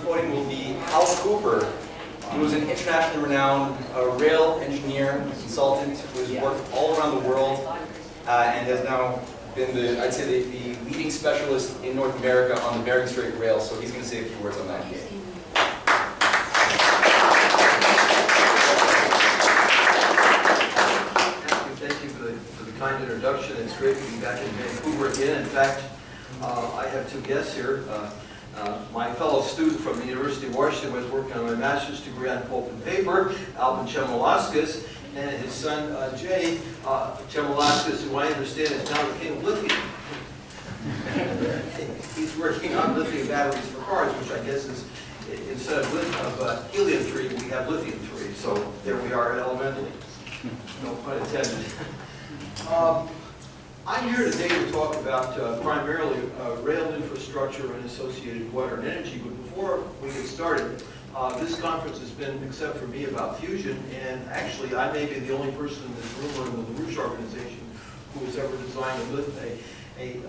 podium will be Hal Cooper, who is an internationally renowned rail engineer, consultant, who has worked all around the world and has now been I'd say the leading specialist in North America on the Bering Strait rail. So he's going to say a few words on that. Thank you for the kind introduction. It's great to be back in Vancouver again. In fact, I have two guests here. My fellow student from the University of Washington was working on my master's degree on pulp and paper, Alvin Chemelauskas, and his son, Jay Chemelauskas, who I understand is now the king of lithium. He's working on lithium batteries for cars, which I guess is, instead of helium-3, we have lithium-3. So there we are elementally. No pun intended. I'm here today to talk about primarily rail infrastructure and associated water and energy, but before we get started, this conference has been, except for me, about fusion, and actually I may be the only person in this room or in the LaRouche organization who has ever designed a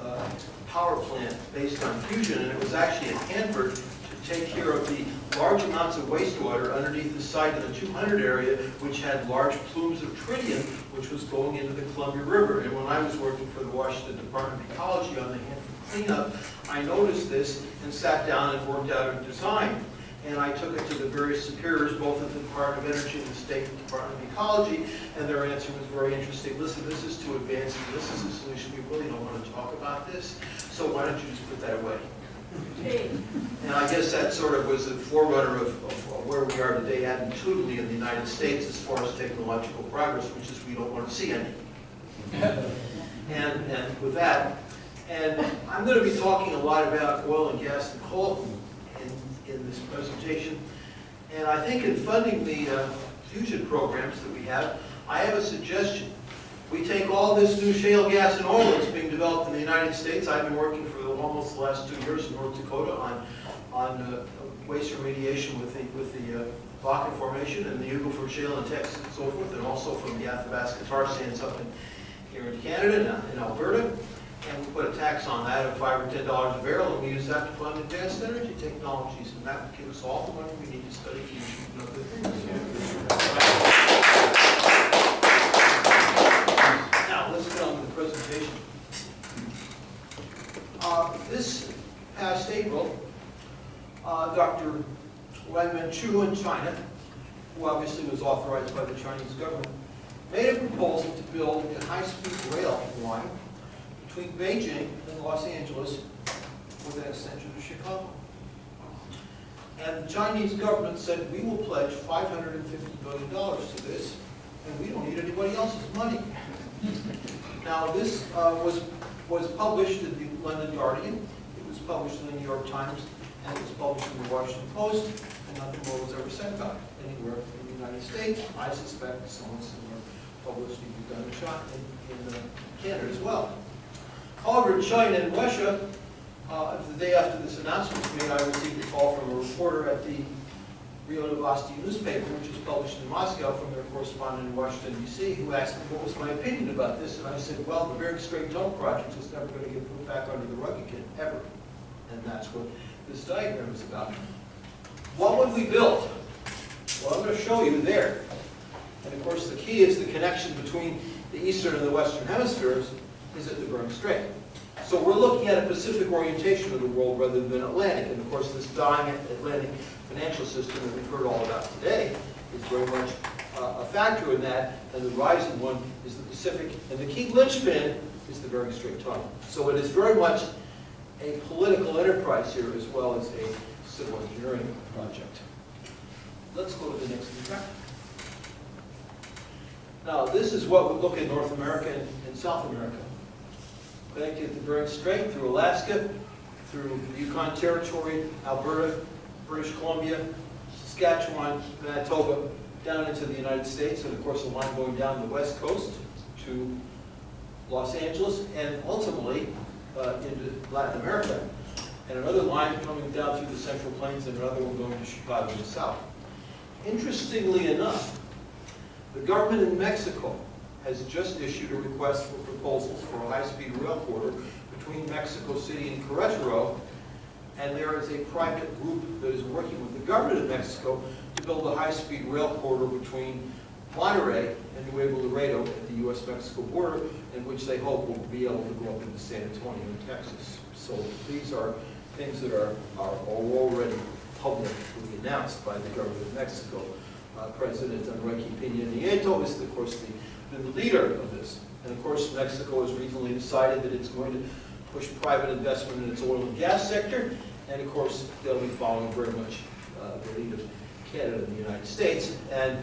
power plant based on fusion, and it was actually at Hanford to take care of the large amounts of wastewater underneath the site of the 200 area, which had large plumes of tritium, which was going into the Columbia River. And when I was working for the Washington Department of Ecology on the Hanford cleanup, I noticed this and sat down and worked out a design. And I took it to the various superiors, both at the Department of Energy and the State Department of Ecology, and their answer was very interesting. Listen, this is too advanced, and this is a solution. We really don't want to talk about this, so why don't you just put that away? And I guess that sort of was the forerunner of where we are today attitudinally in the United States as far as technological progress, which is we don't want to see any. And with that, and I'm going to be talking a lot about oil and gas and coal in this presentation. And I think in funding the fusion programs that we have, I have a suggestion. We take all this new shale gas and oil that's being developed in the United States. I've been working for almost the last 2 years in North Dakota on waste remediation with the Bakken Formation and the Eagle Ford Shale in Texas and so forth, and also from the Athabasca tar sands up here in Canada and in Alberta. And we put a tax on that of $5 or $10 a barrel, and we use that to fund advanced energy technologies, and that would give us all the money we need to study fusion and other things. Now, let's get on to the presentation. This past April, Dr. Wang Manchu in China, who obviously was authorized by the Chinese government, made a proposal to build a high-speed rail line between Beijing and Los Angeles with an extension to Chicago. And the Chinese government said, we will pledge $550 billion to this, and we don't need anybody else's money. Now, this was published in the London Guardian, it was published in the New York Times, and it was published in the Washington Post, and nothing more was ever said about it anywhere in the United States. I suspect some similar publicity was done in Canada as well. However, in China and Russia, the day after this announcement was made, I received a call from a reporter at the Rio Novosti newspaper, which is published in Moscow, from their correspondent in Washington, D.C., who asked me what was my opinion about this. And I said, well, the Bering Strait Tunnel project is never going to get put back under the rug again, ever. And that's what this diagram is about. What would we build? Well, I'm going to show you there. And of course, the key is the connection between the eastern and the western hemispheres is at the Bering Strait. So we're looking at a Pacific orientation of the world rather than Atlantic. And of course, this dying Atlantic financial system that we've heard all about today is very much a factor in that, and the rising one is the Pacific. And the key linchpin is the Bering Strait Tunnel. So it is very much a political enterprise here as well as a civil engineering project. Let's go to the next track. Now, this is what would look at North America and South America. Connected the Bering Strait through Alaska, through the Yukon Territory, Alberta, British Columbia, Saskatchewan, Manitoba, down into the United States, and of course a line going down the west coast to Los Angeles, and ultimately into Latin America, and another line coming down through the Central Plains, and another one going to Chicago in the south. Interestingly enough, the government in Mexico has just issued a request for proposals for a high-speed rail corridor between Mexico City and Querétaro, and there is a private group that is working with the government of Mexico to build a high-speed rail corridor between Monterrey and Nuevo Laredo at the U.S.-Mexico border, in which they hope will be able to go up into San Antonio, Texas. So these are things that are already publicly announced by the government of Mexico. President Enrique Peña Nieto is, of course, the leader of this. And of course, Mexico has recently decided that it's going to push private investment in its oil and gas sector. And of course, they'll be following very much the lead of Canada and the United States. And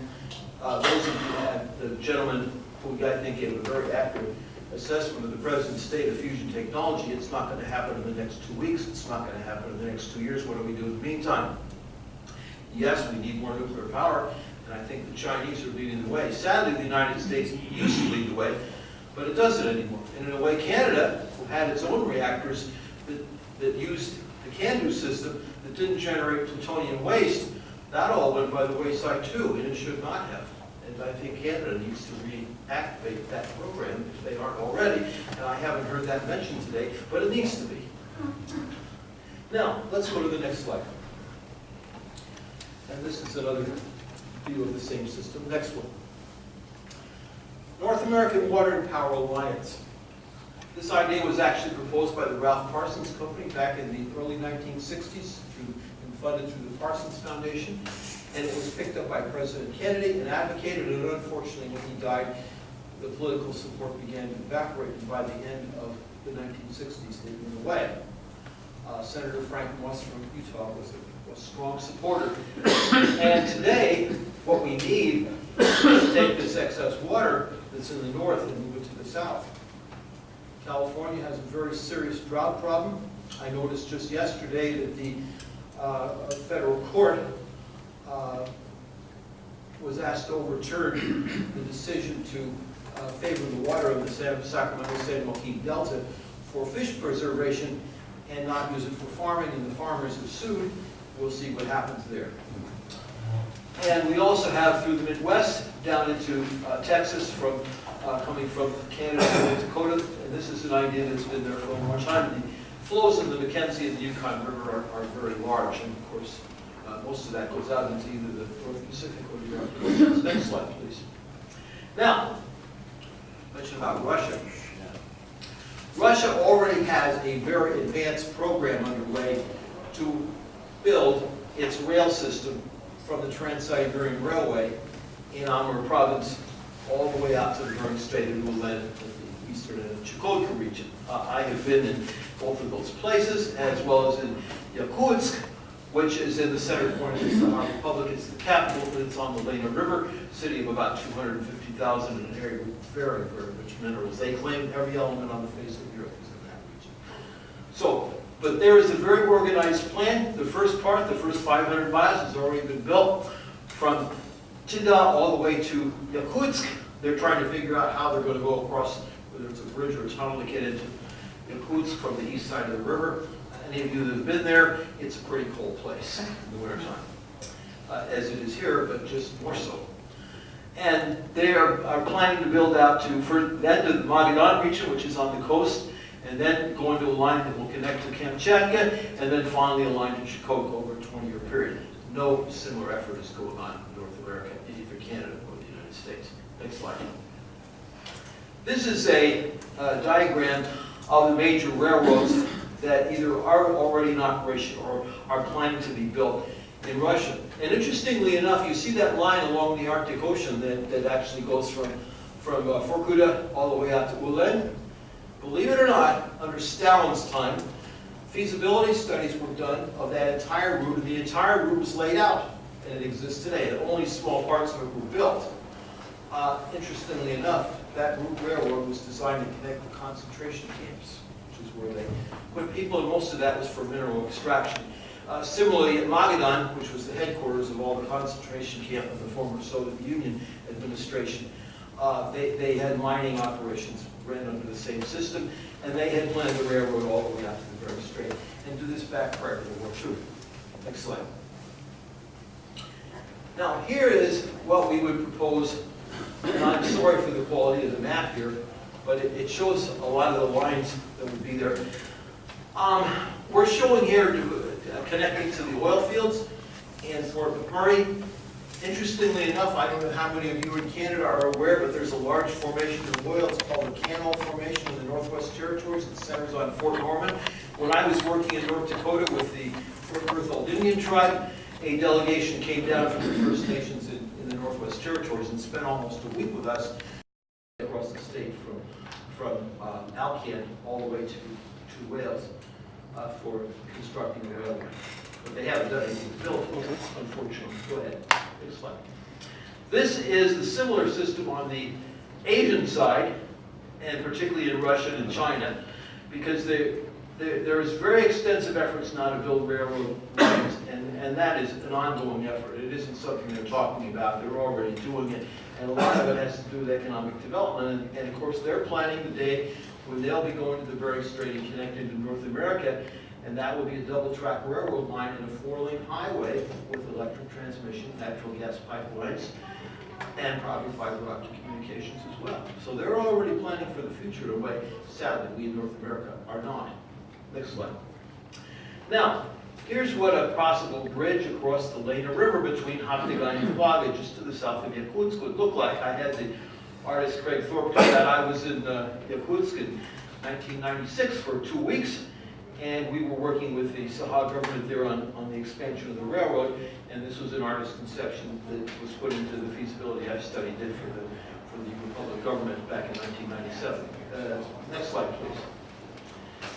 those of you, the gentleman who I think gave a very accurate assessment of the present state of fusion technology, it's not going to happen in the next 2 weeks. It's not going to happen in the next 2 years. What do we do in the meantime? Yes, we need more nuclear power, and I think the Chinese are leading the way. Sadly, the United States used to lead the way, but it doesn't anymore. And in a way, Canada, who had its own reactors that used the CANDU system that didn't generate plutonium waste, that all went by the wayside too, and it should not have. And I think Canada needs to reactivate that program if they aren't already. And I haven't heard that mentioned today, but it needs to be. Now, let's go to the next slide. And this is another view of the same system. Next one. North American Water and Power Alliance. This idea was actually proposed by the Ralph Parsons Company back in the early 1960s and funded through the Parsons Foundation. And it was picked up by President Kennedy and advocated, and unfortunately when he died, the political support began to evaporate, and by the end of the 1960s they went away. Senator Frank Moss from Utah was a strong supporter. And today, what we need is to take this excess water that's in the north and move it to the south. California has a very serious drought problem. I noticed just yesterday that the federal court was asked to overturn the decision to favor the water of the Sacramento-San Joaquin Delta for fish preservation and not use it for farming, and the farmers have sued. We'll see what happens there. And we also have through the Midwest down into Texas, coming from Canada to North Dakota, and this is an idea that's been there for a long time. The flows in the Mackenzie and the Yukon River are very large, and of course, most of that goes out into either the North Pacific or the Arctic Ocean. Next slide, please. Now, mention about Russia. Russia already has a very advanced program underway to build its rail system from the Trans-Siberian Railway in Amur province all the way out to the Bering Strait of Ulan at the eastern end of Chukotka region. I have been in both of those places, as well as in Yakutsk, which is in the center point of our republic. It's the capital, but it's on the Lena River, city of about 250,000 in an area with very, very rich minerals. They claim every element on the face of the earth is in that region. So, but there is a very organized plan. The first part, the first 500 miles, has already been built from Chida all the way to Yakutsk. They're trying to figure out how they're going to go across, whether it's a bridge or a tunnel to get into Yakutsk from the east side of the river. Any of you that have been there, it's a pretty cold place in the wintertime, as it is here, but just more so. And they are planning to build out to then to the Magadan region, which is on the coast, and then going to a line that will connect to Kamchatka, and then finally a line to Chukotka over a 20-year period. No similar effort is going on in North America, either Canada or the United States. Next slide. This is a diagram of the major railroads that either are already in operation or are planning to be built in Russia. And interestingly enough, you see that line along the Arctic Ocean that actually goes from Vorkuta all the way out to Ulan. Believe it or not, under Stalin's time, feasibility studies were done of that entire route, and the entire route was laid out, and it exists today, and only small parts of it were built. Interestingly enough, that route railroad was designed to connect the concentration camps, which is where they put people, and most of that was for mineral extraction. Similarly, at Magadan, which was the headquarters of all the concentration camp of the former Soviet Union administration, they had mining operations ran under the same system, and they had planned the railroad all the way out to the Bering Strait, and do this back prior to World War II. Next slide. Now, here is what we would propose, and I'm sorry for the quality of the map here, but it shows a lot of the lines that would be there. We're showing here connecting to the oil fields in Fort McMurray. Interestingly enough, I don't know how many of you in Canada are aware, but there's a large formation of oil. It's called the Canal Formation in the Northwest Territories. It centers on Fort Norman. When I was working in North Dakota with the Fort Berthold Indian tribe, a delegation came down from the First Nations in the Northwest Territories and spent almost a week with us across the state from Alcan all the way to Wales for constructing the railway. But they haven't done anything to build it, unfortunately. Go ahead. Next slide. This is the similar system on the Asian side, and particularly in Russia and China, because there's very extensive efforts now to build railroad lines, and that is an ongoing effort. It isn't something they're talking about. They're already doing it, and a lot of it has to do with economic development. And of course, they're planning the day when they'll be going to the Bering Strait and connecting to North America, and that will be a double-track railroad line and a 4-lane highway with electric transmission, natural gas pipelines, and probably fiber optic communications as well. So they're already planning for the future in a way, sadly, we in North America are not. Next slide. Now, here's what a possible bridge across the Lena River between Haptigai and Plaga, just to the south of Yakutsk, would look like. I had the artist Craig Thorpe do that. I was in Yakutsk in 1996 for 2 weeks, and we were working with the Saha government there on the expansion of the railroad, and this was an artist conception that was put into the feasibility study did for the Republic government back in 1997. Next slide, please.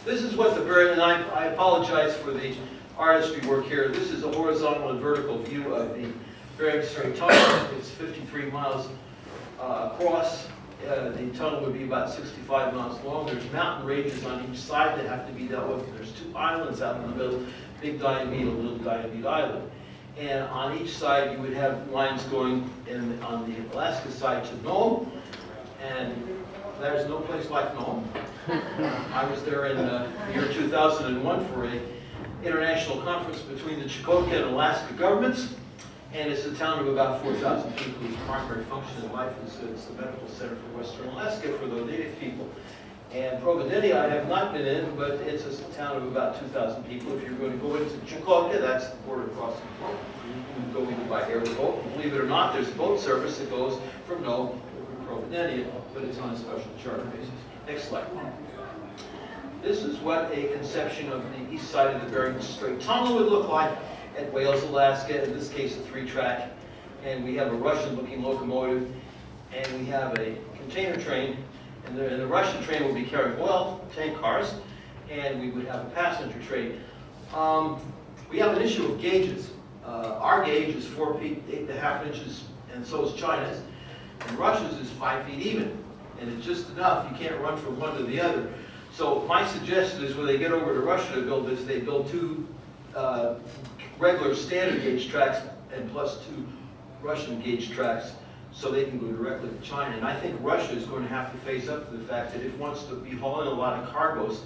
This is what the Bering, and I apologize for the artistry work here. This is a horizontal and vertical view of the Bering Strait Tunnel. It's 53 miles across. The tunnel would be about 65 miles long. There's mountain ranges on each side that have to be dealt with. There's 2 islands out in the middle, Big Diomede, Little Diomede Island. And on each side, you would have lines going on the Alaska side to Nome, and there's no place like Nome. I was there in the year 2001 for an international conference between the Chukotka and Alaska governments, and it's a town of about 4,000 people whose primary function in life is it's the medical center for Western Alaska for the native people. And Providence I have not been in, but it's a town of about 2,000 people. If you're going to go into Chukotka, that's the border crossing point. You can go either by air or boat. Believe it or not, there's a boat service that goes from Nome over to Providence, but it's on a special charter basis. Next slide. This is what a conception of the east side of the Bering Strait Tunnel would look like at Wales, Alaska, in this case a 3-track. And we have a Russian-looking locomotive, and we have a container train, and the Russian train will be carrying oil, tank cars, and we would have a passenger train. We have an issue of gauges. Our gauge is 4 feet, 8.5 inches, and so is China's. And Russia's is 5 feet even, and it's just enough. You can't run from one to the other. So my suggestion is when they get over to Russia to build this, they build 2 regular standard gauge tracks and plus 2 Russian gauge tracks so they can go directly to China. And I think Russia is going to have to face up to the fact that if it wants to be hauling a lot of cargoes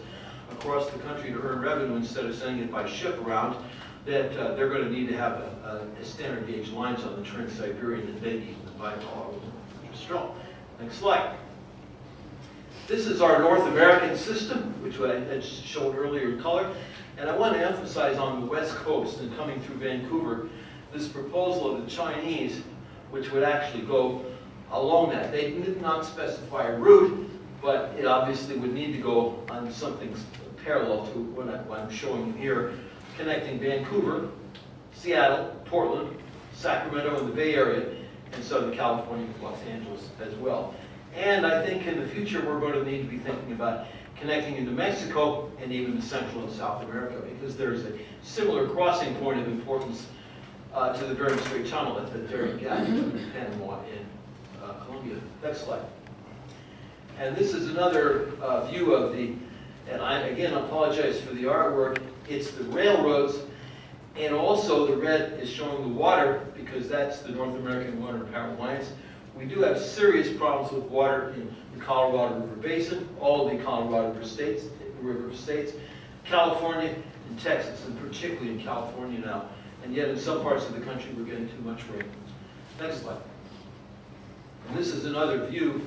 across the country to earn revenue instead of sending it by ship around, that they're going to need to have a standard gauge lines on the Trans-Siberian and maybe even the Baikal. Strong. Next slide. This is our North American system, which I had shown earlier in color. And I want to emphasize on the west coast and coming through Vancouver, this proposal of the Chinese, which would actually go along that. They did not specify a route, but it obviously would need to go on something parallel to what I'm showing here, connecting Vancouver, Seattle, Portland, Sacramento in the Bay Area, and Southern California with Los Angeles as well. And I think in the future we're going to need to be thinking about connecting into Mexico and even to Central and South America, because there's a similar crossing point of importance to the Bering Strait Tunnel at the Darien Gap between Panama and Colombia. Next slide. And this is another view of the, and I again apologize for the artwork, it's the railroads, and also the red is showing the water, because that's the North American Water and Power Alliance. We do have serious problems with water in the Colorado River Basin, all of the Colorado River states, California and Texas, and particularly in California now. And yet in some parts of the country we're getting too much rain. Next slide. And this is another view.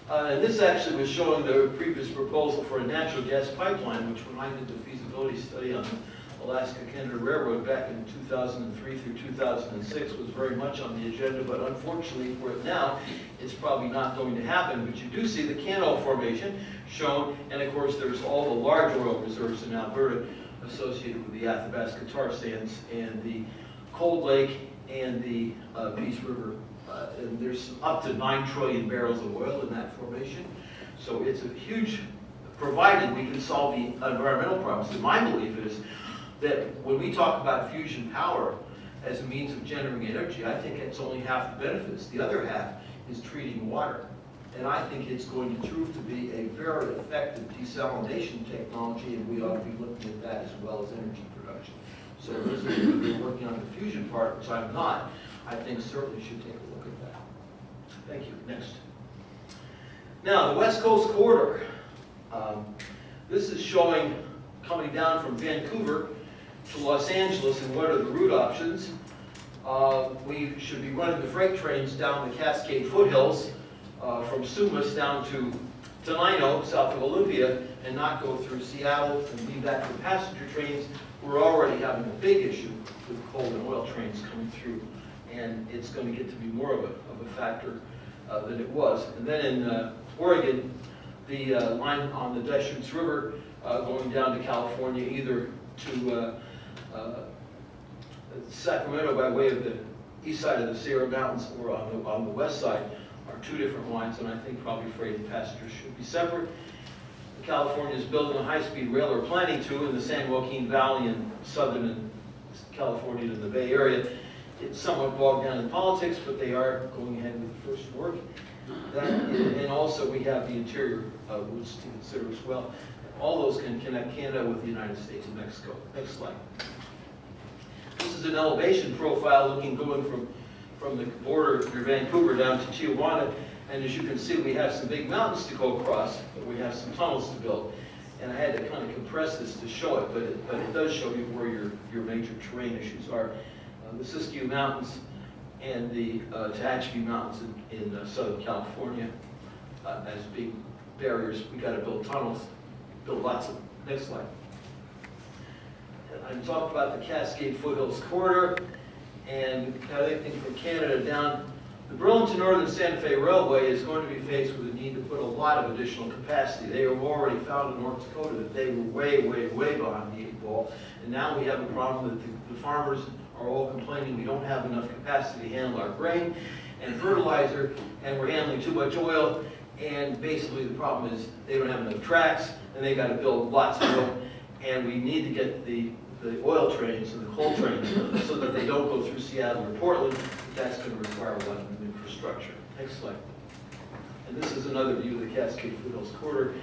And this actually was showing the previous proposal for a natural gas pipeline, which when I did the feasibility study on Alaska-Canada Railroad back in 2003 through 2006 was very much on the agenda, but unfortunately for it now, it's probably not going to happen. But you do see the Cano Formation shown, and of course there's all the large oil reserves in Alberta associated with the Athabasca tar sands and the Cold Lake and the Peace River. And there's up to 9 trillion barrels of oil in that formation. So it's a huge, provided we can solve the environmental problems. And my belief is that when we talk about fusion power as a means of generating energy, I think it's only half the benefits. The other half is treating water. And I think it's going to prove to be a very effective desalination technology, and we ought to be looking at that as well as energy production. So those of you who are working on the fusion part, which I'm not, I think certainly should take a look at that. Thank you. Next. Now, the West Coast Corridor. This is showing coming down from Vancouver to Los Angeles and what are the route options. We should be running the freight trains down the Cascade foothills from Sumas down to Tenino, south of Olympia, and not go through Seattle and leave that for passenger trains. We're already having a big issue with coal and oil trains coming through, and it's going to get to be more of a factor than it was. And then in Oregon, the line on the Deschutes River going down to California, either to Sacramento by way of the east side of the Sierra Mountains or on the west side, are 2 different lines, and I think probably freight and passengers should be separate. California is building a high-speed rail, or planning to, in the San Joaquin Valley in southern and California and the Bay Area. It's somewhat bogged down in politics, but they are going ahead with the first work. And also we have the interior routes to consider as well. All those can connect Canada with the United States and Mexico. Next slide. This is an elevation profile looking going from the border near Vancouver down to Tijuana. And as you can see, we have some big mountains to go across, but we have some tunnels to build. And I had to kind of compress this to show it, but it does show you where your major terrain issues are. The Siskiyou Mountains and the Tehachapi Mountains in Southern California as big barriers. We got to build tunnels, build lots of. Next slide. I talked about the Cascade Foothills Corridor and connecting from Canada down. The Burlington Northern Santa Fe Railway is going to be faced with the need to put a lot of additional capacity. They have already found in North Dakota that they were way, way, way behind the 8 ball. And now we have a problem that the farmers are all complaining we don't have enough capacity to handle our grain and fertilizer, and we're handling too much oil. And basically the problem is they don't have enough tracks, and they got to build lots of them. And we need to get the oil trains and the coal trains so that they don't go through Seattle or Portland. That's going to require a lot of infrastructure. Next slide. And this is another view of the Cascade Foothills Corridor.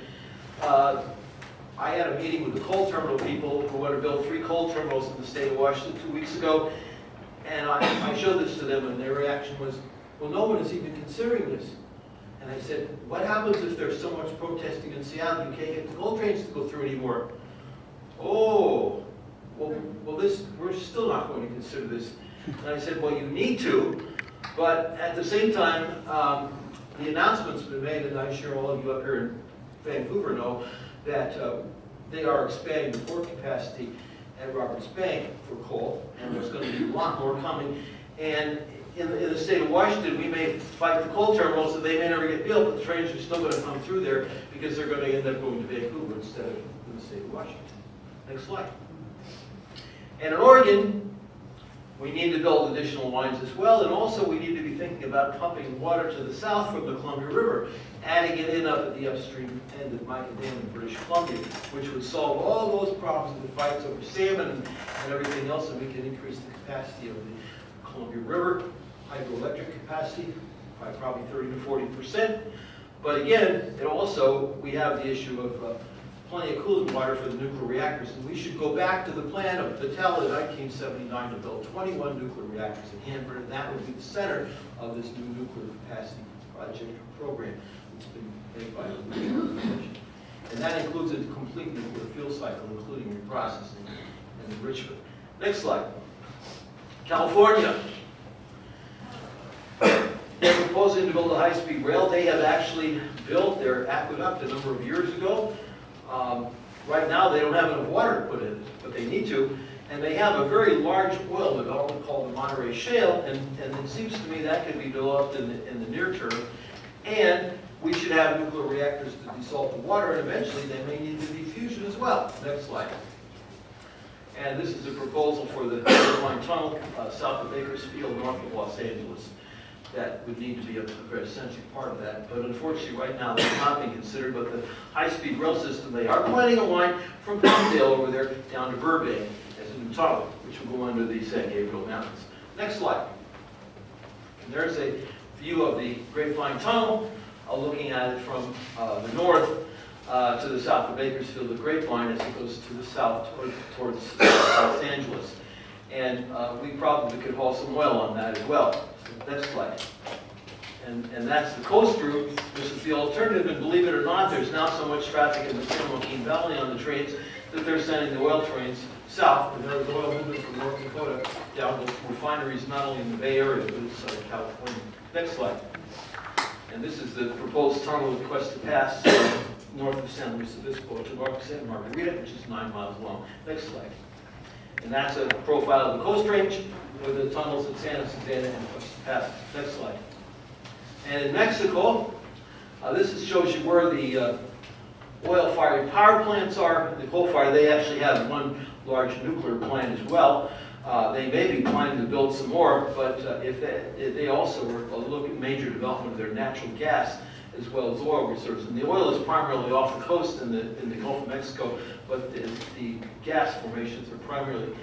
I had a meeting with the coal terminal people who want to build 3 coal terminals in the state of Washington 2 weeks ago. And I showed this to them, and their reaction was, well, no one is even considering this. And I said, what happens if there's so much protesting in Seattle you can't get the coal trains to go through anymore? Oh, well, we're still not going to consider this. And I said, well, you need to, but at the same time, the announcement's been made, and I'm sure all of you up here in Vancouver know that they are expanding the port capacity at Roberts Bank for coal, and there's going to be a lot more coming. And in the state of Washington, we may fight the coal terminals, and they may never get built, but the trains are still going to come through there because they're going to end up going to Vancouver instead of in the state of Washington. Next slide. And in Oregon, we need to build additional lines as well, and also we need to be thinking about pumping water to the south from the Columbia River, adding it in up at the upstream end of Mica Dam in British Columbia, which would solve all those problems with the fights over salmon and everything else, and we can increase the capacity of the Columbia River, hydroelectric capacity, by probably 30 to 40%. But again, it also, we have the issue of plenty of cooling water for the nuclear reactors, and we should go back to the plan of Battelle in 1979 to build 21 nuclear reactors in Hanford, and that would be the center of this new nuclear capacity project program that's been made by the Nuclear Organization. And that includes a complete nuclear fuel cycle, including reprocessing and enrichment. Next slide. California. They're proposing to build a high-speed rail. They have actually built their aqueduct a number of years ago. Right now, they don't have enough water to put in, but they need to. And they have a very large oil development called the Monterey Shale, and it seems to me that could be developed in the near term. And we should have nuclear reactors to desalt the water, and eventually they may need to be fusion as well. Next slide. And this is a proposal for the Grapevine Tunnel south of Bakersfield, north of Los Angeles. That would need to be a very essential part of that. But unfortunately, right now, that's not being considered. But the high-speed rail system, they are planning a line from Palmdale over there down to Burbank as a new tunnel, which will go under the San Gabriel Mountains. Next slide. And there's a view of the Grapevine Tunnel, looking at it from the north to the south of Bakersfield, the Grapevine, as it goes to the south towards Los Angeles. And we probably could haul some oil on that as well. So next slide. And that's the coast route. This is the alternative, and believe it or not, there's now so much traffic in the San Joaquin Valley on the trains that they're sending the oil trains south, and there's oil moving from North Dakota down to refineries not only in the Bay Area, but in Southern California. Next slide. And this is the proposed tunnel at Cuesta Pass, north of San Luis Obispo to Santa Margarita, which is 9 miles long. Next slide. And that's a profile of the Coast Range with the tunnels at Santa Susana and Cuesta Pass. Next slide. And in Mexico, this shows you where the oil-fired power plants are. The coal-fired, they actually have one large nuclear plant as well. They may be planning to build some more, but if they also are looking at major development of their natural gas as well as oil reserves. And the oil is primarily off the coast in the Gulf of Mexico, but the gas formations are primarily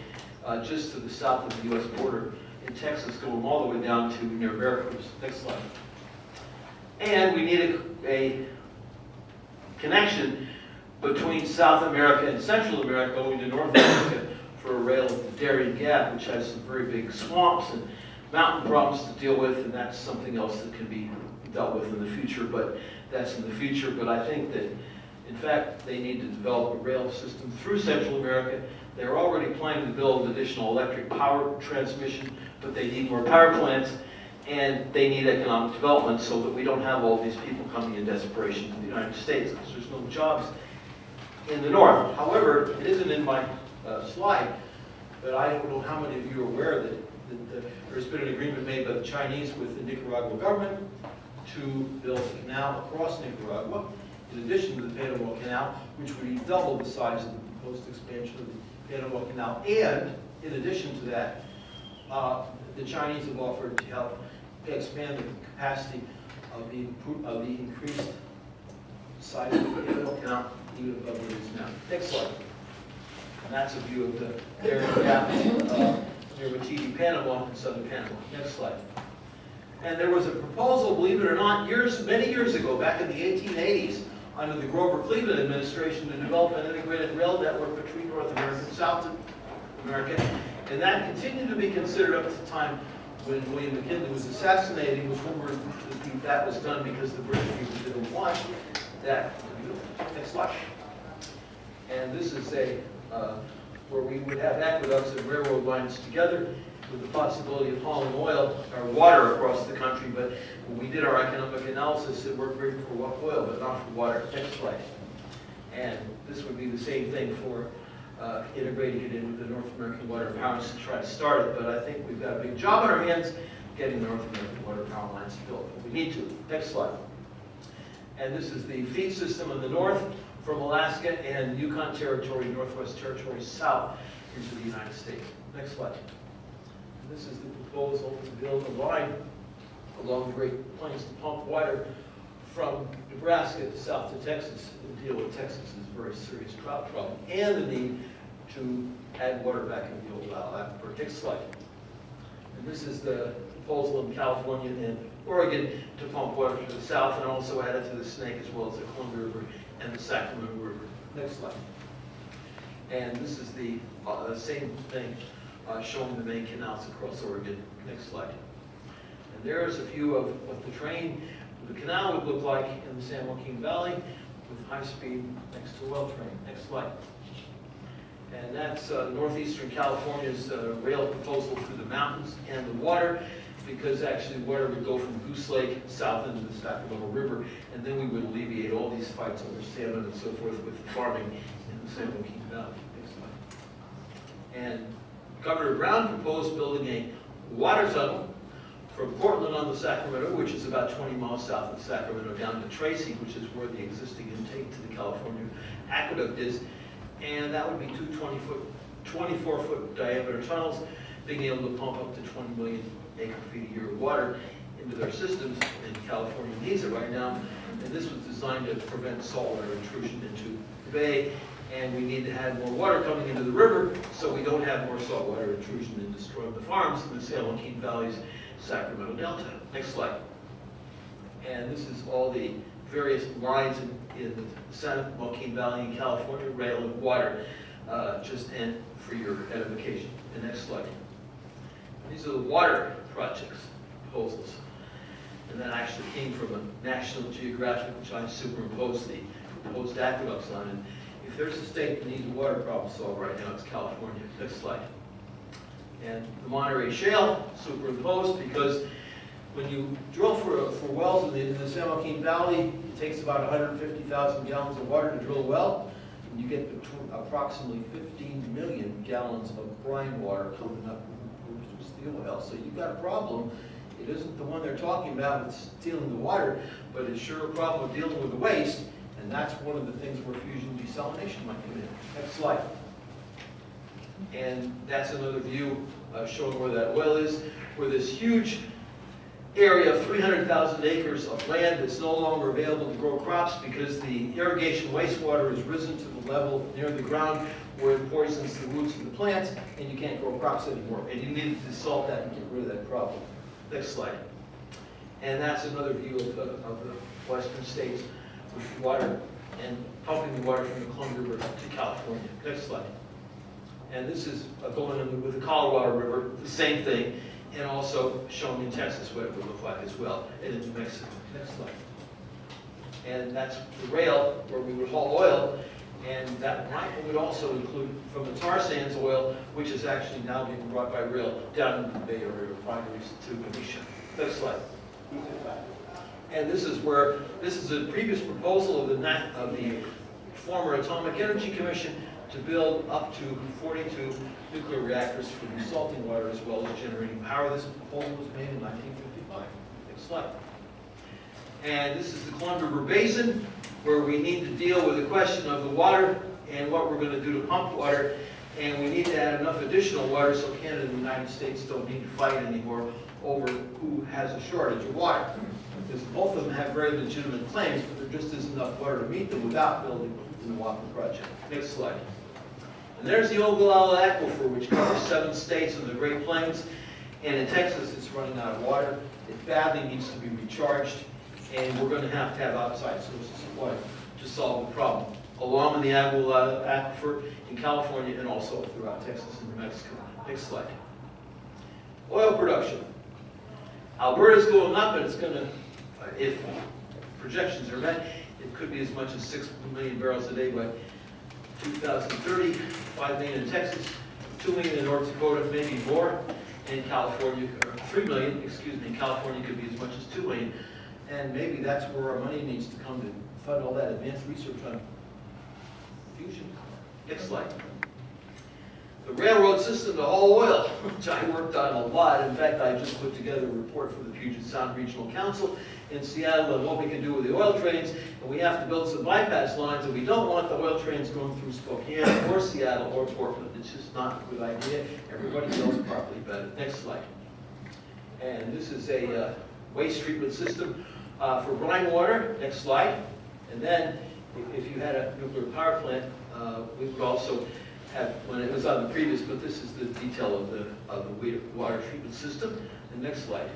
just to the south of the U.S. border in Texas, going all the way down to near Veracruz. Next slide. And we need a connection between South America and Central America going to North America for a rail at the Darien Gap, which has some very big swamps and mountain problems to deal with, and that's something else that can be dealt with in the future, but that's in the future. But I think that, in fact, they need to develop a rail system through Central America. They're already planning to build additional electric power transmission, but they need more power plants, and they need economic development so that we don't have all these people coming in desperation to the United States, because there's no jobs in the north. However, it isn't in my slide, but I don't know how many of you are aware that there's been an agreement made by the Chinese with the Nicaraguan government to build a canal across Nicaragua, in addition to the Panama Canal, which would be double the size of the proposed expansion of the Panama Canal. And in addition to that, the Chinese have offered to help expand the capacity of the increased size of the Panama Canal even above what it is now. Next slide. And that's a view of the Darien Gap near Matiti, Panama, in southern Panama. Next slide. And there was a proposal, believe it or not, many years ago, back in the 1880s, under the Grover-Cleveland administration, to develop an integrated rail network between North America and South America. And that continued to be considered up to the time when William McKinley was assassinated. It was rumored that was done because the British people didn't want that. Next slide. And this is where we would have aqueducts and railroad lines together with the possibility of hauling oil or water across the country. But when we did our economic analysis, it worked great for oil, but not for water. Next slide. And this would be the same thing for integrating it in with the North American Water Power to try to start it. But I think we've got a big job on our hands getting the North American Water Power lines built. But we need to. Next slide. And this is the feed system in the north from Alaska and Yukon Territory, Northwest Territory, south into the United States. Next slide. And this is the proposal to build a line along the Great Plains to pump water from Nebraska to south to Texas and deal with Texas's very serious drought problem and the need to add water back in the old aquifer. Next slide. And this is the proposal in California and Oregon to pump water to the south and also add it to the Snake as well as the Columbia River and the Sacramento River. Next slide. And this is the same thing showing the main canals across Oregon. Next slide. And there's a view of what the canal would look like in the San Joaquin Valley with high speed next to oil train. Next slide. And that's northeastern California's rail proposal through the mountains and the water, because actually water would go from Goose Lake south into the Sacramento River, and then we would alleviate all these fights over salmon and so forth with farming in the San Joaquin Valley. Next slide. And Governor Brown proposed building a water tunnel from Portland on the Sacramento, which is about 20 miles south of Sacramento, down to Tracy, which is where the existing intake to the California aqueduct is. And that would be two 24-foot diameter tunnels, being able to pump up to 20 million acre-feet a year of water into their systems, and California needs it right now. And this was designed to prevent saltwater intrusion into the bay, and we need to have more water coming into the river so we don't have more saltwater intrusion and destroy the farms in the San Joaquin Valley's Sacramento Delta. Next slide. And this is all the various lines in the San Joaquin Valley in California, rail and water, and for your edification. The next slide. These are the water projects, proposals. And that actually came from a National Geographic, which I superimposed the proposed aqueducts on. And if there's a state that needs a water problem solved right now, it's California. Next slide. And the Monterey Shale superimposed, because when you drill for wells in the San Joaquin Valley, it takes about 150,000 gallons of water to drill a well, and you get approximately 15 million gallons of brine water coming up through the well. So you've got a problem. It isn't the one they're talking about with stealing the water, but it's sure a problem with dealing with the waste, and that's one of the things where fusion desalination might come in. Next slide. And that's another view showing where that well is, where this huge area of 300,000 acres of land that's no longer available to grow crops because the irrigation wastewater has risen to the level near the ground where it poisons the roots of the plants, and you can't grow crops anymore. And you need to solve that and get rid of that problem. Next slide. And that's another view of the western states with water and pumping the water from the Columbia River to California. Next slide. And this is going in with the Colorado River, the same thing, and also shown in Texas what it would look like as well, and in New Mexico. Next slide. And that's the rail where we would haul oil, and that would also include from the tar sands oil, which is actually now being brought by rail down into the Bay Area refineries to Benicia. Next slide. And this is a previous proposal of the former Atomic Energy Commission to build up to 42 nuclear reactors for desalting water as well as generating power. This proposal was made in 1955. Next slide. And this is the Columbia River Basin, where we need to deal with the question of the water and what we're going to do to pump water. And we need to add enough additional water so Canada and the United States don't need to fight anymore over who has a shortage of water. Because both of them have very legitimate claims, but there just isn't enough water to meet them without building the Milwaukee project. Next slide. And there's the Ogallala Aquifer, which covers 7 states in the Great Plains. And in Texas, it's running out of water. It badly needs to be recharged. And we're going to have outside sources of water to solve the problem, along with the Ogallala Aquifer in California and also throughout Texas and New Mexico. Next slide. Oil production. Alberta's going up, and it's going to, if projections are met, it could be as much as 6 million barrels a day by 2030, 5 million in Texas, 2 million in North Dakota, maybe more, and California, or 3 million, excuse me, in California could be as much as 2 million. And maybe that's where our money needs to come to fund all that advanced research on fusion. Next slide. The railroad system to haul oil, which I worked on a lot. In fact, I just put together a report for the Puget Sound Regional Council in Seattle on what we can do with the oil trains. And we have to build some bypass lines, and we don't want the oil trains going through Spokane or Seattle or Portland. It's just not a good idea. Everybody knows properly better. Next slide. And this is a waste treatment system for brine water. Next slide. And then, if you had a nuclear power plant, we would also have, when it was on the previous, but this is the detail of the water treatment system. And next slide.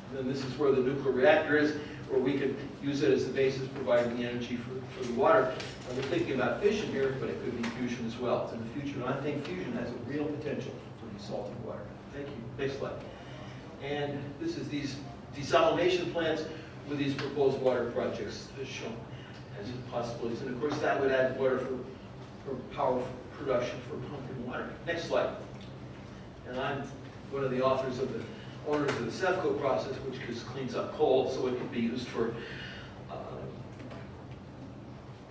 And then this is where the nuclear reactor is, where we could use it as the basis, providing the energy for the water. And we're thinking about fission here, but it could be fusion as well in the future. And I think fusion has a real potential for desalting water. Thank you. Next slide. And this is these desalination plants with these proposed water projects as shown as possibilities. And of course, that would add water for power production for pumping water. Next slide. And I'm one of the authors of the owners of the CEFCO process, which just cleans up coal so it can be used for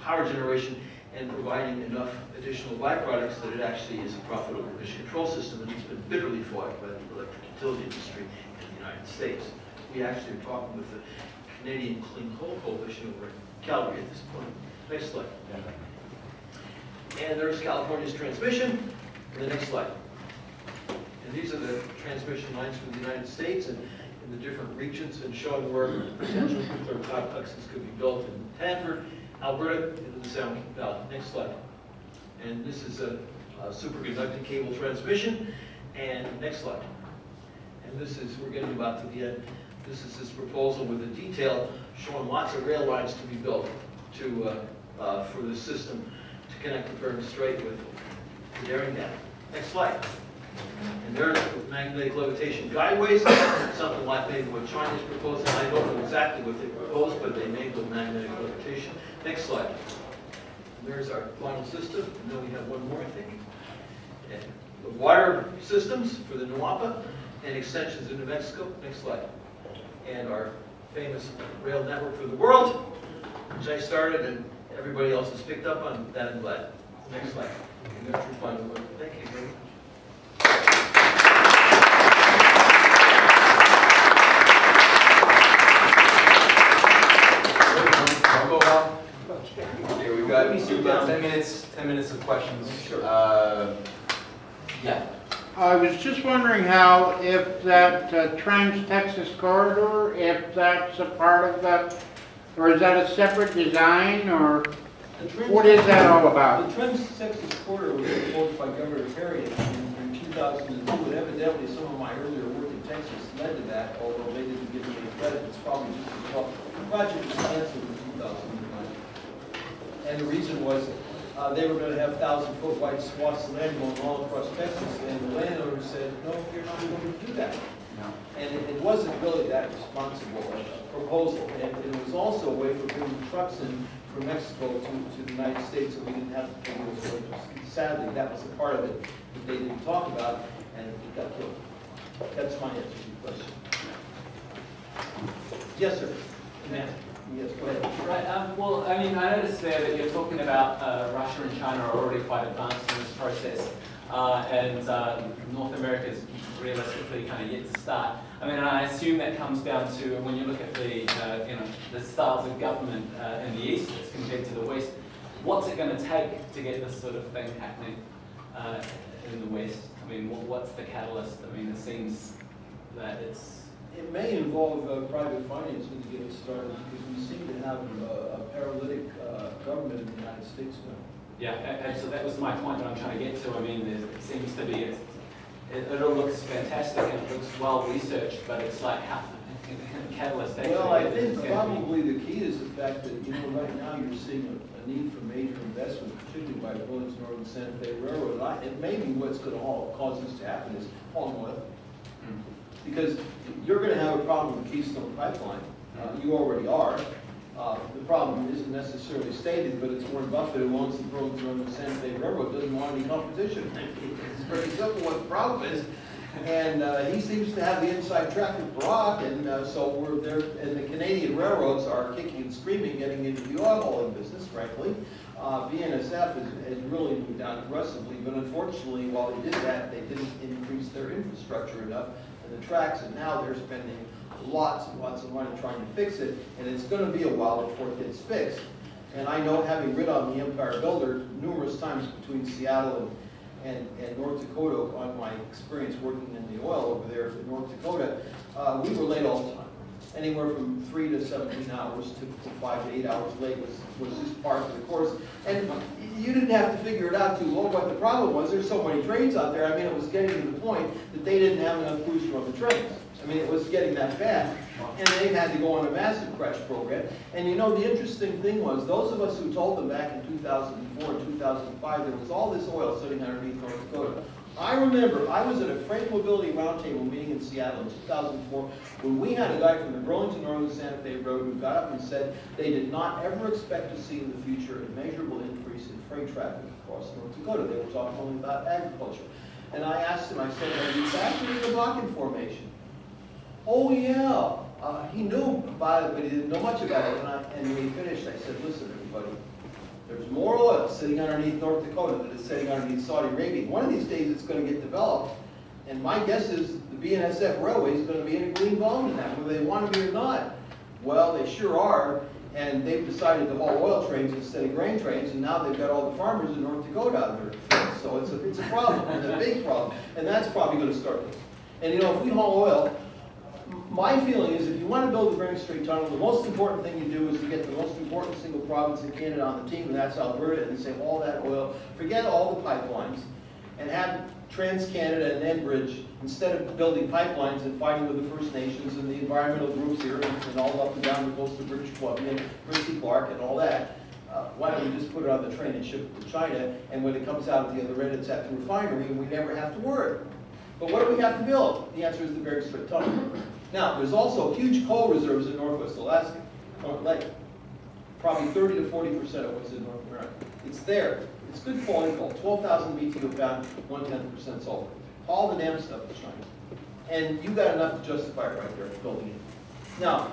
power generation. and providing enough additional byproducts that it actually is a profitable emission control system, and it's been bitterly fought by the electric utility industry in the United States. We actually are talking with the Canadian Clean Coal Coalition over in Calgary at this point. Next slide. And there's California's transmission. The next slide. And these are the transmission lines from the United States and in the different regions, and showing where potential nuclear complexes could be built in Hanford, Alberta, into the Sound Valley. Next slide. And this is a superconducting cable transmission. And next slide. And this is, we're getting about to the end. This is this proposal with a detail showing lots of rail lines to be built to for the system to connect the Bering Strait with the Daring Dam. Next slide. And there's with magnetic levitation guideways, something like maybe what China's proposing. I don't know exactly what they propose, but they may with magnetic levitation. Next slide. And there's our final system. And then we have one more, I think. And the water systems for the Nuapa and extensions into Mexico. Next slide. And our famous rail network for the world, which I started and everybody else has picked up on. That I'm glad. Next slide. And that's your final word. Thank you very much. Okay, we've got 10 minutes of questions. Sure. Yeah. I was just wondering how, if that Trans-Texas corridor, if that's a part of that, or is that a separate design, or what is that all about? The Trans-Texas corridor was proposed by Governor Perry in 2002, and evidently some of my earlier work in Texas led to that, although they didn't give me any credit. It's probably just as well. The project was canceled in 2009. And the reason was they were going to have 1,000-foot wide swaths of land going all across Texas, and the landowner said, no, you're not going to do that. No. And it wasn't really that responsible a proposal. And it was also a way for bringing trucks in from Mexico to the United States, so we didn't have to pay those wages. Sadly, that was a part of it that they didn't talk about, and it got killed. That's my answer to your question. Yes, sir. Ma'am. Yes, go ahead. Right. Well, I mean, I noticed there that you're talking about Russia and China are already quite advanced in this process, and North America is realistically kind of yet to start. I mean, I assume that comes down to when you look at the the styles of government in the East as compared to the West. What's it going to take to get this sort of thing happening in the West? I mean, what's the catalyst? I mean, it seems that It may involve private financing to get it started, because we seem to have a paralytic government in the United States now. Yeah, and so that was my point that I'm trying to get to. I mean, it seems to be, it all looks fantastic and it looks well researched, but it's like how catalyst actually. Well, I think probably the key is the fact that, right now you're seeing a need for major investment, particularly by the Burlington Northern Santa Fe Railroad. It may be what's going to cause this to happen is palm oil. Because you're going to have a problem with the Keystone Pipeline. You already are. The problem isn't necessarily stated, but it's Warren Buffett, who owns the Burlington Northern Santa Fe Railroad, doesn't want any competition. It's very simple what the problem is. And he seems to have the inside track with Barack, and so we're there. And the Canadian railroads are kicking and screaming, getting into the oil hauling business, frankly. BNSF has really moved down aggressively, but unfortunately, while they did that, they didn't increase their infrastructure enough and the tracks, and now they're spending lots and lots of money trying to fix it, and it's going to be a while before it gets fixed. And I know, having rid on the Empire Builder numerous times between Seattle and North Dakota, on my experience working in the oil over there in North Dakota, we were late all the time. Anywhere from 3 to 17 hours to 5 to 8 hours late was just part of the course. And you didn't have to figure it out too long what the problem was. There's so many trains out there. I mean, it was getting to the point that they didn't have enough crews to run the trains. I mean, it was getting that bad. And they had to go on a massive crash program. And the interesting thing was, those of us who told them back in 2004 and 2005, there was all this oil sitting underneath North Dakota. I remember, I was at a Freight Mobility Roundtable meeting in Seattle in 2004 when we had a guy from the Burlington Northern Santa Fe Road who got up and said they did not ever expect to see in the future a measurable increase in freight traffic across North Dakota. They were talking only about agriculture. And I asked him, I said, have you factored in the Bakken Formation? Oh yeah. He knew about it, but he didn't know much about it. And when he finished, I said, listen, everybody, There's more oil sitting underneath North Dakota than is sitting underneath Saudi Arabia. One of these days it's going to get developed, and my guess is the BNSF Railway is going to be integrally involved in that, whether they want to be or not. Well, they sure are, and they've decided to haul oil trains instead of grain trains, and now they've got all the farmers in North Dakota out there. So it's a problem, it's a big problem, and that's probably going to start. And you know, if we haul oil, my feeling is if you want to build the Bering Strait Tunnel, the most important thing you do is to get the most important single province in Canada on the team, and that's Alberta, and say all that oil, forget all the pipelines, and have Trans-Canada and Enbridge, instead of building pipelines and fighting with the First Nations and the environmental groups here and all up and down the coast of British Columbia and Christy Clark and all that, why don't we just put it on the train and ship it to China, and when it comes out at the other end, it's at the refinery, and we never have to worry. But what do we have to build? The answer is the Bering Strait Tunnel. Now, there's also huge coal reserves in Northwest Alaska, North Lake. Probably 30 to 40% of what's in North America. It's there. It's good quality coal, 12,000 BTU a pound, 1/10% sulfur. All the damn stuff is China. And you got enough to justify it right there, building it. Now,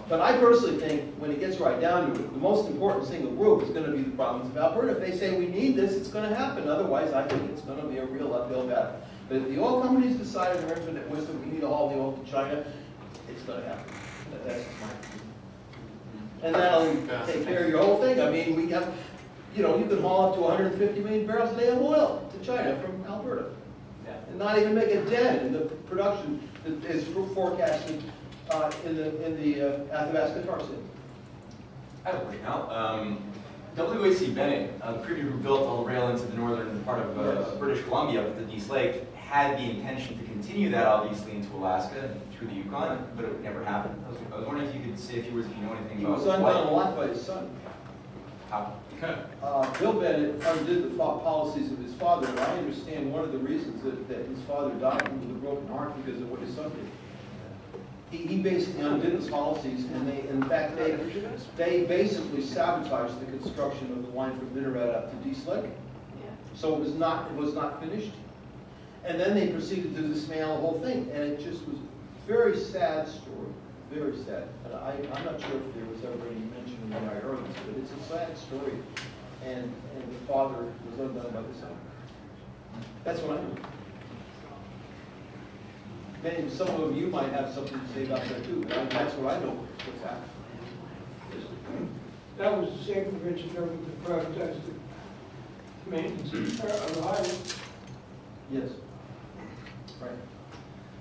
but I personally think when it gets right down to it, the most important single group is going to be the province of Alberta. If they say we need this, it's going to happen. Otherwise, I think it's going to be a real uphill battle. But if the oil companies decide in their infinite wisdom we need to haul the oil to China, it's going to happen. That's my opinion. And that'll take care of your whole thing. I mean, we have, you know, you can haul up to 150 million barrels a day of oil to China from Alberta. Yeah. And not even make a dent in the production that is forecasted in the Athabasca tar sands. I have a question now. W.A.C. Bennett, the premier who built all the rail into the northern part of British Columbia up at the East Lake, had the intention to continue that obviously into Alaska and through the Yukon, but it never happened. I was wondering if you could say a few words if you know anything He about was undone a lot by his son. how. Bill Bennett undid the policies of his father, and I understand one of the reasons that his father died with a broken heart because of what his son did. He basically undid the policies, and they basically sabotaged the construction of the line from Minaret up to East Lake. So it was not finished. And then they proceeded to dismantle the whole thing, and it just was a very sad story, very sad. And I'm not sure if there was ever any mention in the IRS, but it's a sad story. And the father was undone by the son. That's what I know. Maybe some of you might have something to say about that too, but that's what I know what's happened. That was the same provincial government that privatized the maintenance of the highway. Yes. Right.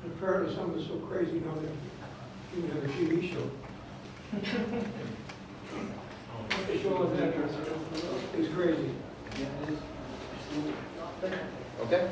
And apparently some of it's so crazy now they even have a TV show. What they show on that is crazy. Yeah, it is. Okay.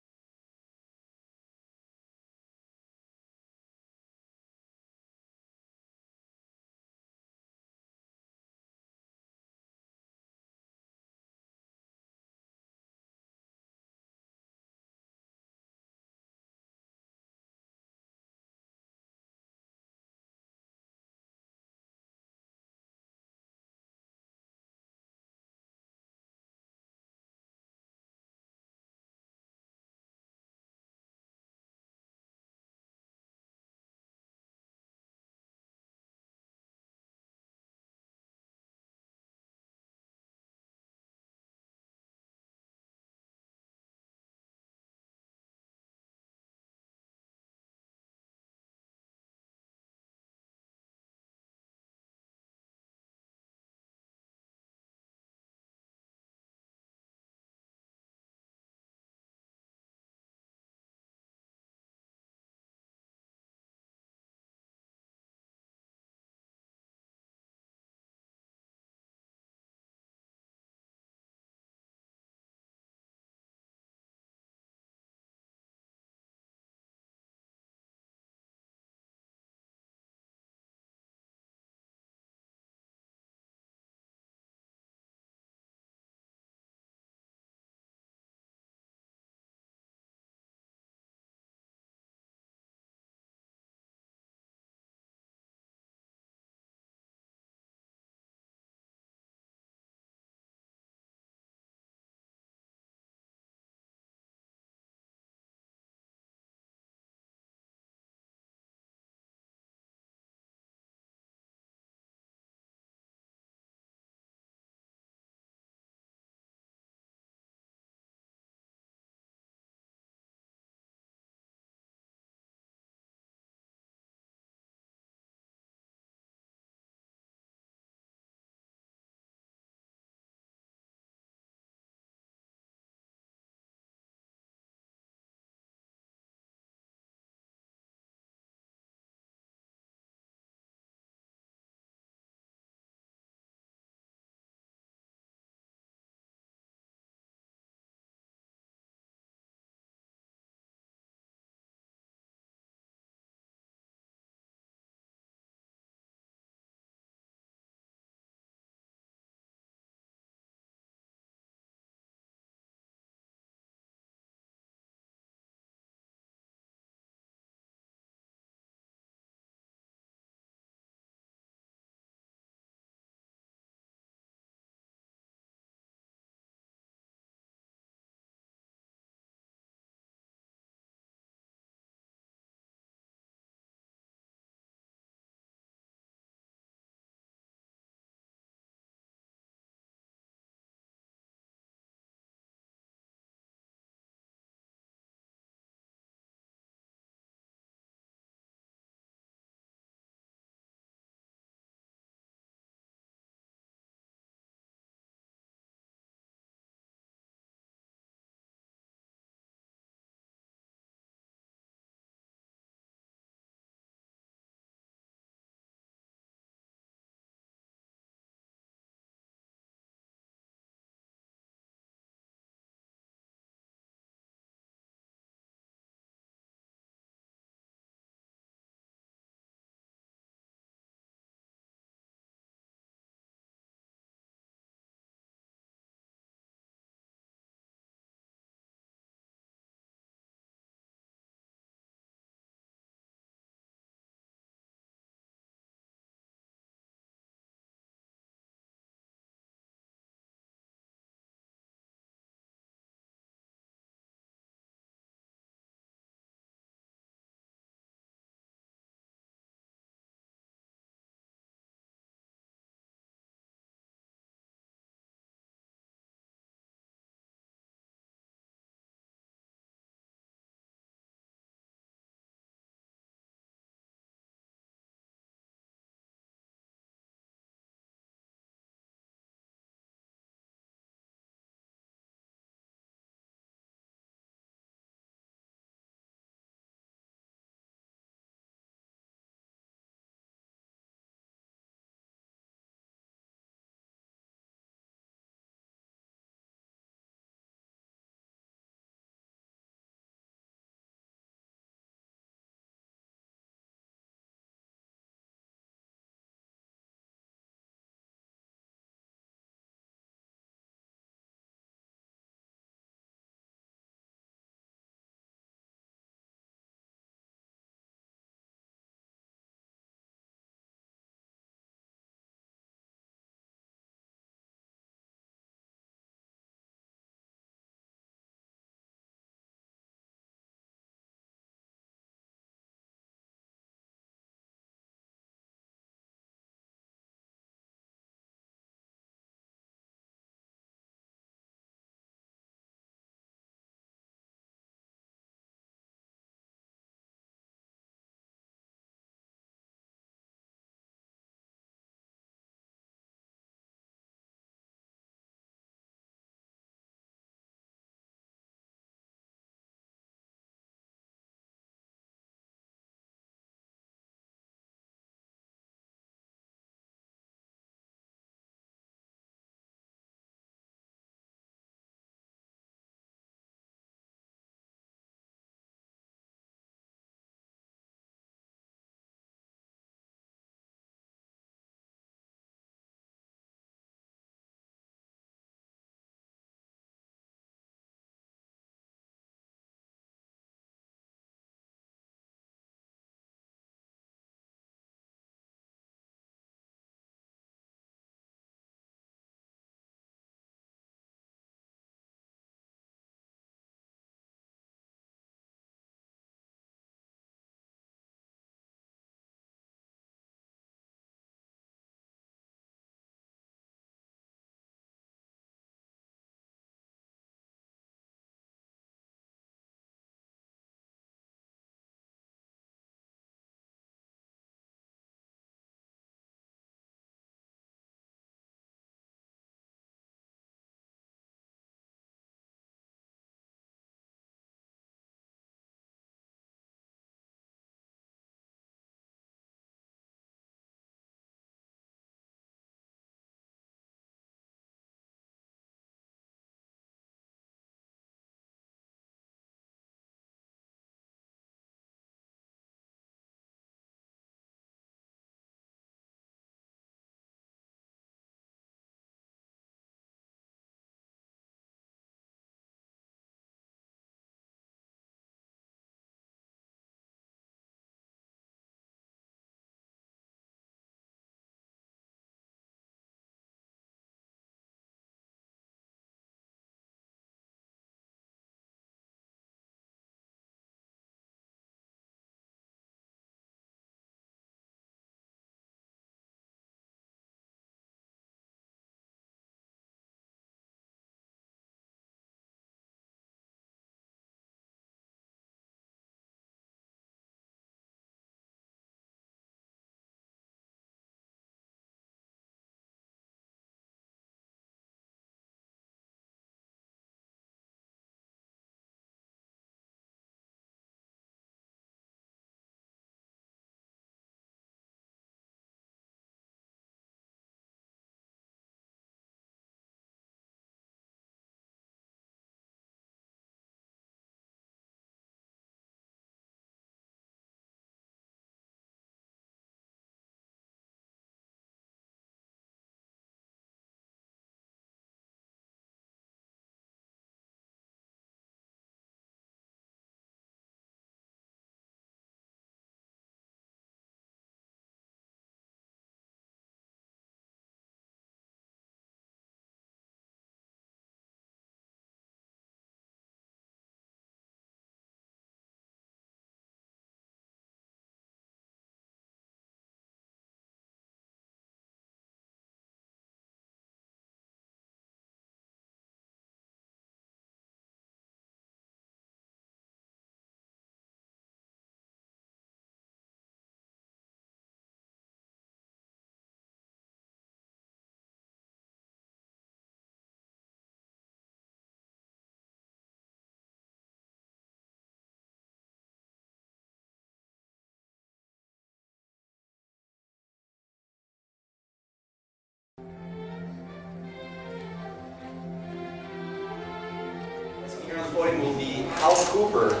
podium will be Hal Cooper,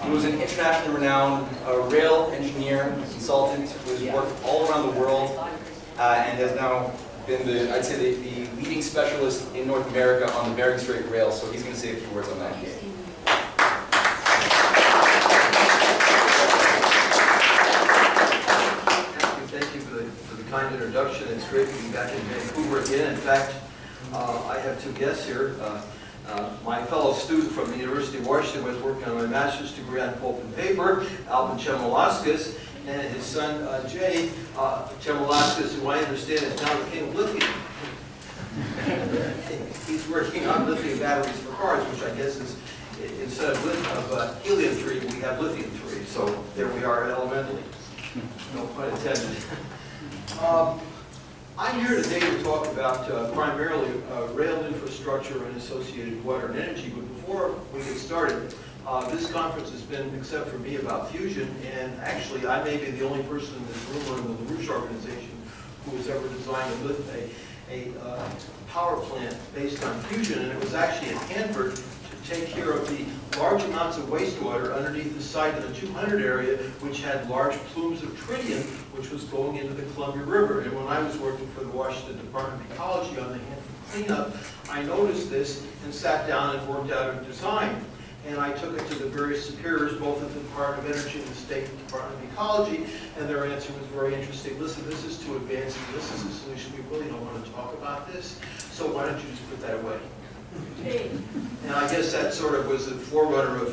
who is an internationally renowned rail engineer, consultant, who has worked all around the world and has now been I'd say the leading specialist in North America on the Bering Strait rail. So he's going to say a few words on that. Thank you for the kind introduction. It's great to be back in Vancouver again. In fact, I have two guests here. My fellow student from the University of Washington was working on my master's degree on pulp and paper, Alvin Chemelauskas, and his son, Jay Chemelauskas, who I understand is now the king of lithium. He's working on lithium batteries for cars, which I guess is, instead of helium-3, we have lithium-3. So there we are elementally. No pun intended. I'm here today to talk about primarily rail infrastructure and associated water and energy, but before we get started, this conference has been, except for me, about fusion, and actually I may be the only person in this room or in the LaRouche organization who has ever designed a power plant based on fusion, and it was actually at Hanford to take care of the large amounts of wastewater underneath the site of the 200 area, which had large plumes of tritium, which was going into the Columbia River. And when I was working for the Washington Department of Ecology on the Hanford cleanup, I noticed this and sat down and worked out a design. And I took it to the various superiors, both at the Department of Energy and the State Department of Ecology, and their answer was very interesting. Listen, this is too advanced, and this is a solution. We really don't want to talk about this, so why don't you just put that away? And I guess that sort of was the forerunner of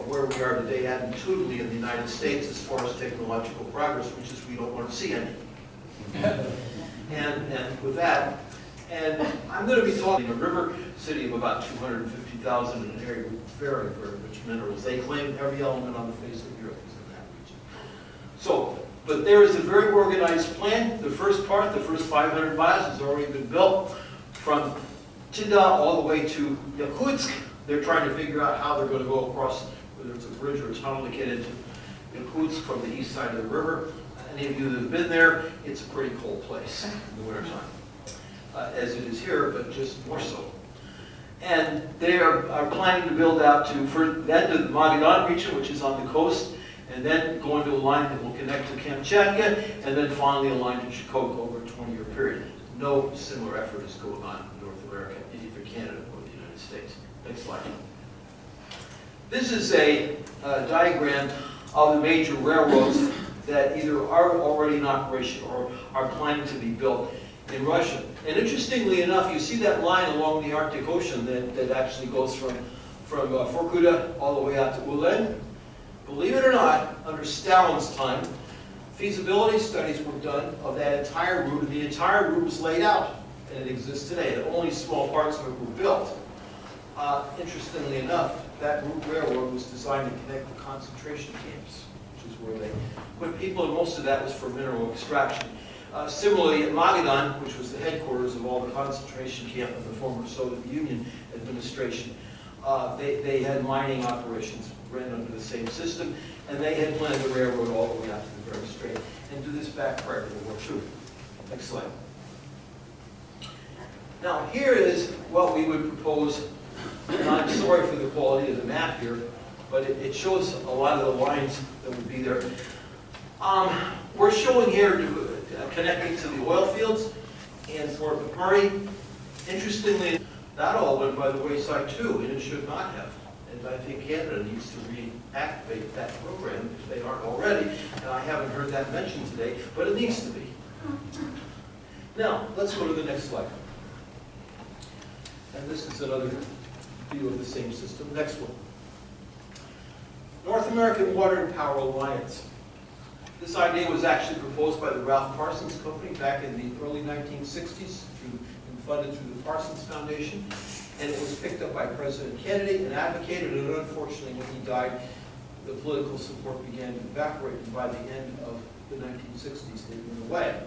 where we are today attitudinally in the United States as far as technological progress, which is we don't want to see any. And with that, and I'm going to be talking a river city of about 250,000 in an area with very, very rich minerals. They claim every element on the face of the earth is in that region. So, but there is a very organized plan. The first part, the first 500 miles has already been built from Chida all the way to Yakutsk. They're trying to figure out how they're going to go across, whether it's a bridge or a tunnel to get into Yakutsk from the east side of the river. Any of you that have been there, it's a pretty cold place in the wintertime, as it is here, but just more so. And they are planning to build out to then to the Magadan region, which is on the coast, and then go into a line that will connect to Kamchatka, and then finally a line to Chukotka over a 20-year period. No similar effort is going on in North America, in either Canada or the United States. Next slide. This is a diagram of the major railroads that either are already in operation or are planning to be built in Russia. And interestingly enough, you see that line along the Arctic Ocean that actually goes from Vorkuta all the way out to Ulen. Believe it or not, under Stalin's time, feasibility studies were done of that entire route, and the entire route was laid out, and it exists today. And only small parts of it were built. Interestingly enough, that route railroad was designed to connect the concentration camps, which is where they put people, and most of that was for mineral extraction. Similarly, at Magadan, which was the headquarters of all the concentration camp of the former Soviet Union administration, they had mining operations ran under the same system, and they had planned the railroad all the way out to the Bering Strait, and do this back prior to World War II. Next slide. Now, here is what we would propose, and I'm sorry for the quality of the map here, but it shows a lot of the lines that would be there. We're showing here connecting to the oil fields and Fort McMurray. Interestingly, that all went by the wayside too, and it should not have. And I think Canada needs to reactivate that program if they aren't already. And I haven't heard that mentioned today, but it needs to be. Now, let's go to the next slide. And this is another view of the same system. Next one. North American Water and Power Alliance. This idea was actually proposed by the Ralph Parsons Company back in the early 1960s and funded through the Parsons Foundation. And it was picked up by President Kennedy and advocated, and unfortunately when he died, the political support began to evaporate, and by the end of the 1960s it went away.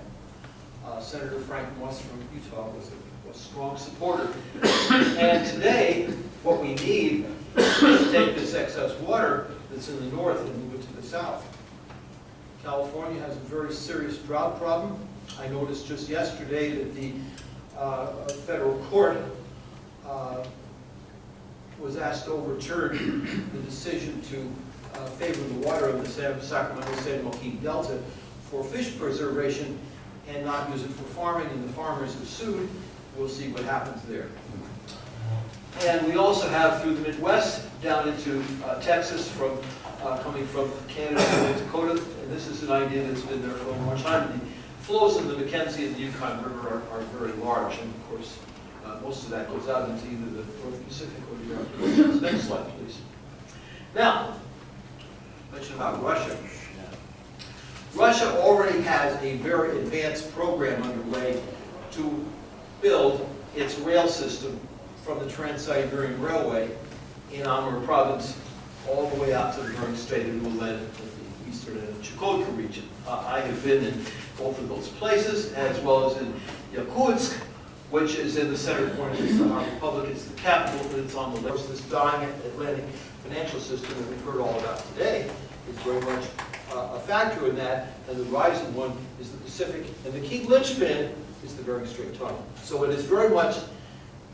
Senator Frank Moss from Utah was a strong supporter. And today, what we need is to take this excess water that's in the north and move it to the south. California has a very serious drought problem. I noticed just yesterday that the federal court was asked to overturn the decision to favor the water of the Sacramento-San Joaquin Delta for fish preservation and not use it for farming, and the farmers have sued. We'll see what happens there. And we also have through the Midwest down into Texas, coming from Canada to North Dakota, and this is an idea that's been there for a long time. The flows in the Mackenzie and the Yukon River are very large, and of course, most of that goes out into either the North Pacific or the Arctic Ocean. Next slide, please. Now, mention about Russia. Russia already has a very advanced program underway to build its rail system from the Trans-Siberian Railway in Amur province all the way out to the Bering Strait, and will end at the eastern end of Chukotka region. I have been in both of those places, as well as in Yakutsk, which is in the center point of our republic. It's the capital, but it's on the left. This dying Atlantic financial system that we've heard all about today is very much a factor in that, and the rising one is the Pacific, and the key linchpin is the Bering Strait tunnel. So it is very much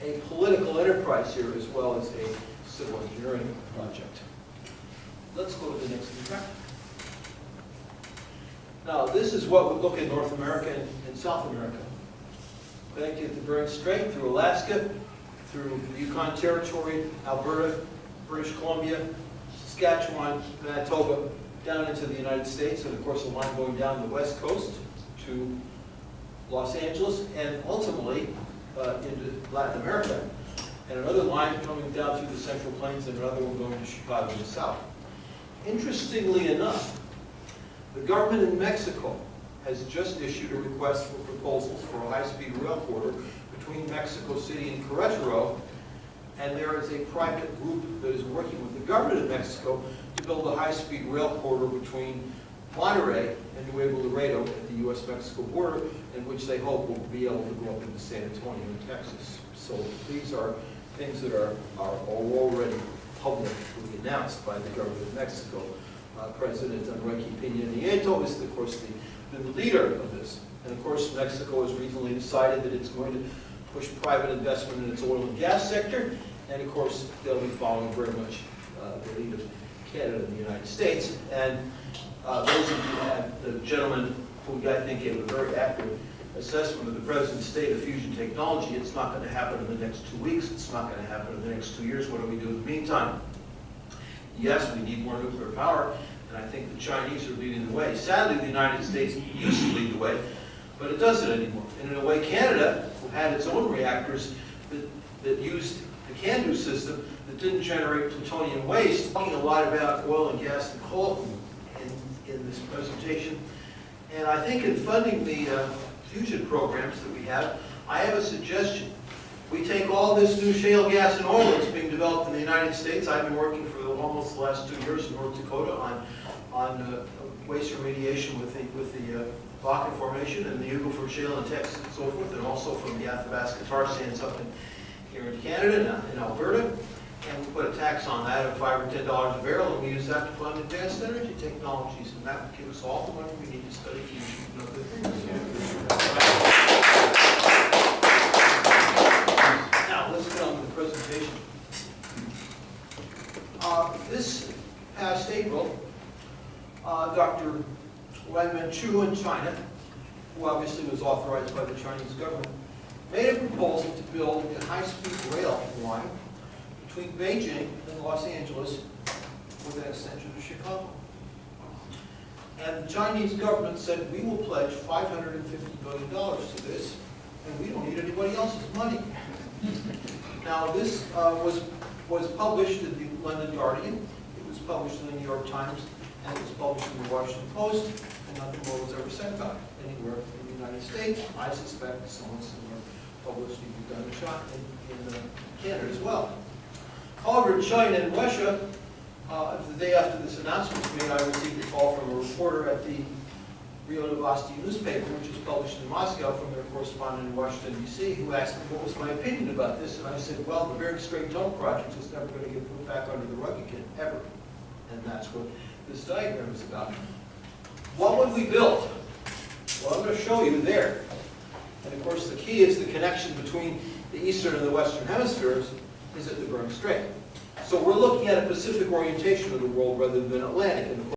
a political enterprise here as well as a civil engineering project. Let's go to the next picture. Now, this is what would look in North America and South America. Connecting the Bering Strait through Alaska, through the Yukon Territory, Alberta, British Columbia, Saskatchewan, Manitoba, down into the United States, and of course a line going down the west coast to Los Angeles, and ultimately into Latin America. And another line coming down through the Central Plains, and another one going to Chicago in the south. Interestingly enough, the government in Mexico has just issued a request for proposals for a high-speed rail corridor between Mexico City and Querétaro, and there is a private group that is working with the government of Mexico to build a high-speed rail corridor between Monterrey and Nuevo Laredo at the U.S.-Mexico border, in which they hope will be able to go up into San Antonio, Texas. So these are things that are already publicly announced by the government of Mexico. President Enrique Peña Nieto is, of course, the leader of this. And of course, Mexico has recently decided that it's going to push private investment in its oil and gas sector. And of course, they'll be following very much the lead of Canada and the United States. And those of you, the gentleman who I think gave a very accurate assessment of the present state of fusion technology, it's not going to happen in the next 2 weeks. It's not going to happen in the next 2 years. What do we do in the meantime? Yes, we need more nuclear power, and I think the Chinese are leading the way. Sadly, the United States used to lead the way, but it doesn't anymore. And in a way, Canada, who had its own reactors that used the CANDU system that didn't generate plutonium waste, talking a lot about oil and gas and coal in this presentation. And I think in funding the fusion programs that we have, I have a suggestion. We take all this new shale gas and oil that's being developed in the United States. I've been working for almost the last 2 years in North Dakota on waste remediation with the Bakken Formation and the Eagle Ford Shale in Texas and so forth, and also from the Athabasca tar sands up here in Canada and in Alberta. And we put a tax on that of $5 or $10 a barrel, and we use that to fund advanced energy technologies, and that would give us all the money we need to study fusion and other things. Now, let's get on to the presentation. This past April, Dr. Wenman Chu in China, who obviously was authorized by the Chinese government, made a proposal to build a high-speed rail line between Beijing and Los Angeles with an extension to Chicago. And the Chinese government said, we will pledge $550 billion to this, and we don't need anybody else's money. Now, this was published in the London Guardian, it was published in the New York Times, and it was published in the Washington Post, and nothing more was ever said about it anywhere in the United States. I suspect somewhat similar publicity will be done in Canada as well. However, China and Russia, the day after this announcement was made, I received a call from a reporter at the Rio Novosti newspaper, which is published in Moscow, from their correspondent in Washington, D.C., who asked me what was my opinion about this. And I said, well, the Bering Strait Tunnel project is never going to get put back under the rug again, ever. And that's what this diagram is about. What would we build? Well, I'm going to show you there. And of course, the key is the connection between the eastern and the western hemispheres is at the Bering Strait. So we're looking at a Pacific orientation of the world rather than Atlantic. And